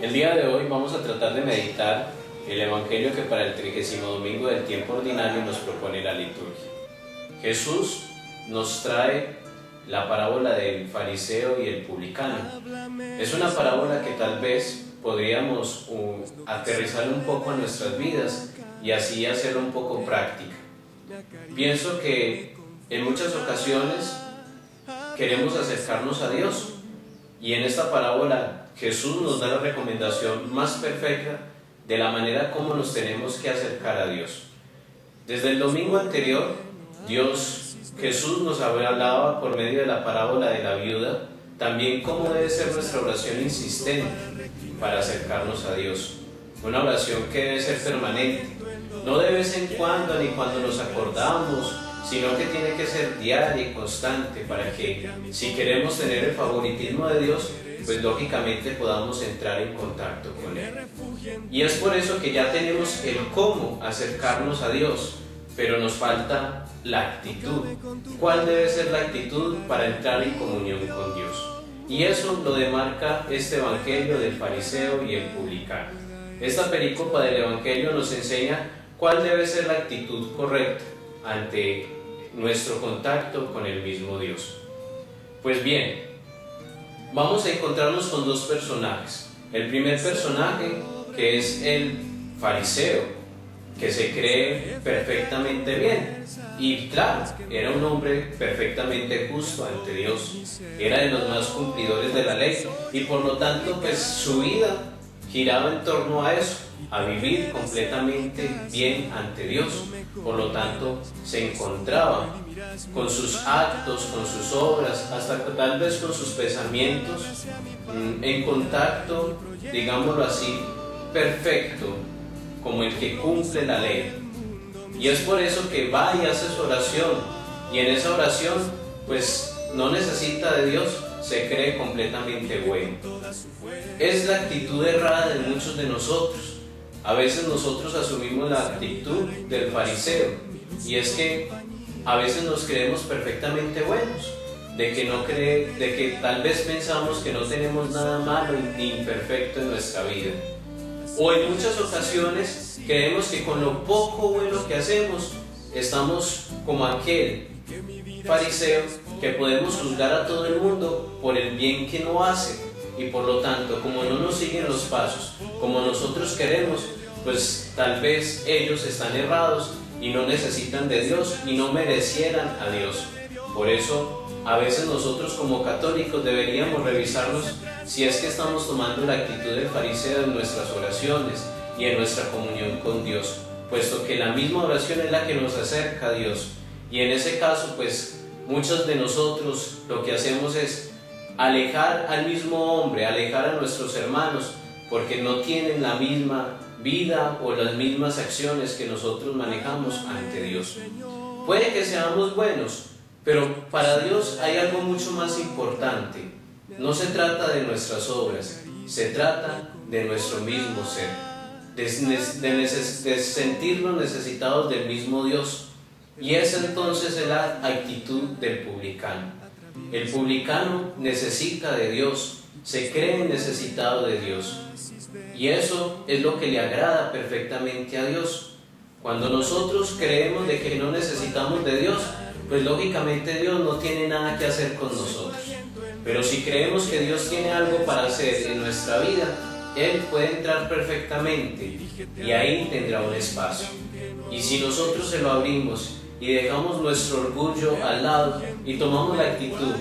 El día de hoy vamos a tratar de meditar el Evangelio que para el 30º domingo del tiempo ordinario nos propone la liturgia. Jesús nos trae la parábola del fariseo y el publicano. Es una parábola que tal vez podríamos aterrizar un poco a nuestras vidas y así hacerla un poco práctica. Pienso que en muchas ocasiones queremos acercarnos a Dios y en esta parábola Jesús nos da la recomendación más perfecta de la manera como nos tenemos que acercar a Dios. Desde el domingo anterior, Jesús nos hablaba por medio de la parábola de la viuda, también cómo debe ser nuestra oración insistente para acercarnos a Dios. Una oración que debe ser permanente, no de vez en cuando ni cuando nos acordamos, sino que tiene que ser diaria y constante para que, si queremos tener el favoritismo de Dios, pues lógicamente podamos entrar en contacto con Él. Y es por eso que ya tenemos el cómo acercarnos a Dios, pero nos falta la actitud. ¿Cuál debe ser la actitud para entrar en comunión con Dios? Y eso lo demarca este Evangelio del fariseo y el publicano. Esta perícopa del Evangelio nos enseña cuál debe ser la actitud correcta ante nuestro contacto con el mismo Dios. Pues bien, vamos a encontrarnos con dos personajes. El primer personaje, que es el fariseo, que se cree perfectamente bien. Y claro, era un hombre perfectamente justo ante Dios. Era de los más cumplidores de la ley. Y por lo tanto, pues su vida giraba en torno a eso, a vivir completamente bien ante Dios. Por lo tanto, se encontraba con sus actos, con sus obras, hasta tal vez con sus pensamientos, en contacto, digámoslo así, perfecto, como el que cumple la ley. Y es por eso que va y hace su oración, y en esa oración, pues no necesita de Dios, se cree completamente bueno. Es la actitud errada de muchos de nosotros. A veces nosotros asumimos la actitud del fariseo, y es que a veces nos creemos perfectamente buenos, de que tal vez pensamos que no tenemos nada malo ni imperfecto en nuestra vida. O en muchas ocasiones creemos que con lo poco bueno que hacemos, estamos como aquel fariseo que podemos juzgar a todo el mundo por el bien que no hace. Y por lo tanto, como no nos siguen los pasos como nosotros queremos, pues tal vez ellos están errados y no necesitan de Dios y no merecieran a Dios. Por eso, a veces nosotros como católicos deberíamos revisarnos si es que estamos tomando la actitud del fariseo en nuestras oraciones y en nuestra comunión con Dios, puesto que la misma oración es la que nos acerca a Dios. Y en ese caso, pues muchos de nosotros lo que hacemos es alejar al mismo hombre, alejar a nuestros hermanos, porque no tienen la misma vida o las mismas acciones que nosotros manejamos ante Dios. Puede que seamos buenos, pero para Dios hay algo mucho más importante. No se trata de nuestras obras, se trata de nuestro mismo ser, de sentirnos necesitados del mismo Dios. Y esa entonces es la actitud del publicano. El publicano necesita de Dios, se cree necesitado de Dios. Y eso es lo que le agrada perfectamente a Dios. Cuando nosotros creemos de que no necesitamos de Dios, pues lógicamente Dios no tiene nada que hacer con nosotros. Pero si creemos que Dios tiene algo para hacer en nuestra vida, Él puede entrar perfectamente y ahí tendrá un espacio. Y si nosotros se lo abrimos y dejamos nuestro orgullo al lado y tomamos la actitud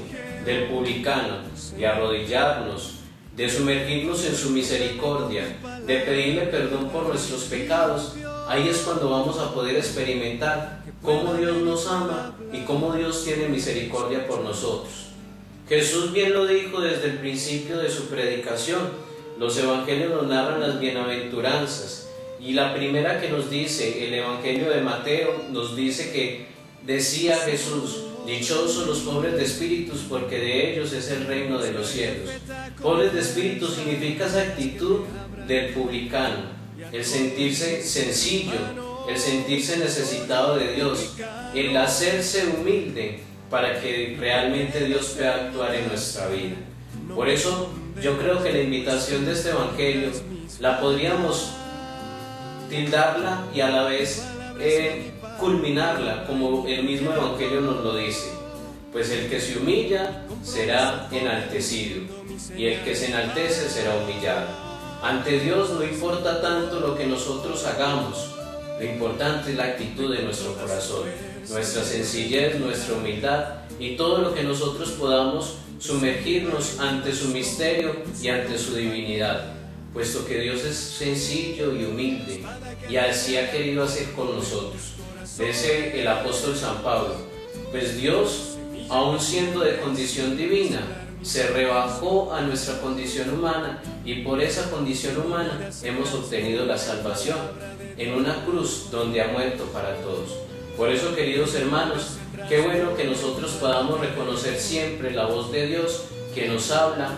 del publicano de arrodillarnos, de sumergirnos en su misericordia, de pedirle perdón por nuestros pecados, ahí es cuando vamos a poder experimentar cómo Dios nos ama y cómo Dios tiene misericordia por nosotros. Jesús bien lo dijo desde el principio de su predicación. Los evangelios nos narran las bienaventuranzas, y la primera que nos dice el evangelio de Mateo nos dice que decía Jesús: dichosos los pobres de espíritus, porque de ellos es el reino de los cielos. Pobres de espíritu significa esa actitud del publicano, el sentirse sencillo, el sentirse necesitado de Dios, el hacerse humilde para que realmente Dios pueda actuar en nuestra vida. Por eso yo creo que la invitación de este Evangelio la podríamos tildarla y a la vez culminarla, como el mismo Evangelio nos lo dice. Pues el que se humilla será enaltecido, y el que se enaltece será humillado. Ante Dios no importa tanto lo que nosotros hagamos, lo importante es la actitud de nuestro corazón, nuestra sencillez, nuestra humildad y todo lo que nosotros podamos sumergirnos ante su misterio y ante su divinidad, puesto que Dios es sencillo y humilde, y así ha querido hacer con nosotros. Dice el apóstol San Pablo, pues Dios, aun siendo de condición divina, se rebajó a nuestra condición humana, y por esa condición humana hemos obtenido la salvación en una cruz donde ha muerto para todos. Por eso, queridos hermanos, qué bueno que nosotros podamos reconocer siempre la voz de Dios que nos habla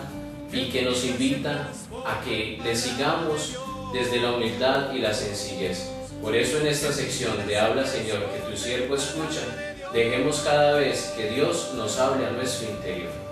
y que nos invita a que le sigamos desde la humildad y la sencillez. Por eso en esta sección de Habla Señor, que tu siervo escucha, dejemos cada vez que Dios nos hable a nuestro interior.